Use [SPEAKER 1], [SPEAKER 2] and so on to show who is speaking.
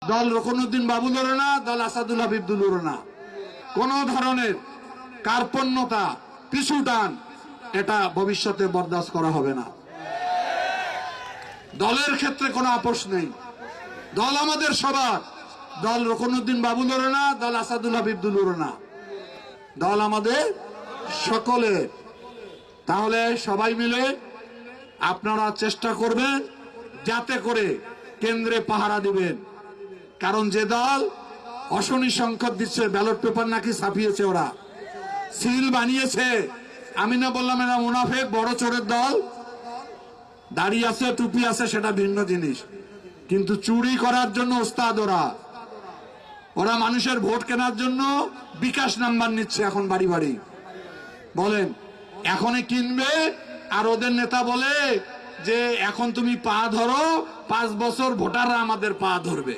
[SPEAKER 1] দল রকনুদ্দিন বাবুলেরও না, দল আসাদুল হাবিব দুলুরও না। কোন ধরনের কার্পণ্যতা, পিছু টান এটা ভবিষ্যতে বরদাস্ত করা হবে না। দলের ক্ষেত্রে কোনো আপোষ নেই। দল আমাদের সবার। দল রকনুদ্দিন বাবুলেরও না, দল আসাদুল হাবিব দুলুরও না। দল আমাদের সকলের। তাহলে সবাই মিলে আপনারা চেষ্টা করবেন যাতে করে কেন্দ্রে পাহারা দিবেন। কারণ যে দল অশনি সংকট দিচ্ছে, ব্যালট পেপার নাকি ছাপিয়েছে, ওরা সিল বানিয়েছে। আমি না বললাম এরা মুনাফেক, বড় চোরের দল। দাড়ি আছে, টুপি আছে, সেটা ভিন্ন জিনিস, কিন্তু চুরি করার জন্য ওস্তাদ ওরা। ওরা মানুষের ভোট কেনার জন্য বিকাশ নাম্বার নিচ্ছে এখন বাড়ি বাড়ি। বলেন এখনই কিনবে, আর ওদের নেতা বলে যে এখন তুমি পা ধরো, 5 বছর ভোটাররা আমাদের পা ধরবে।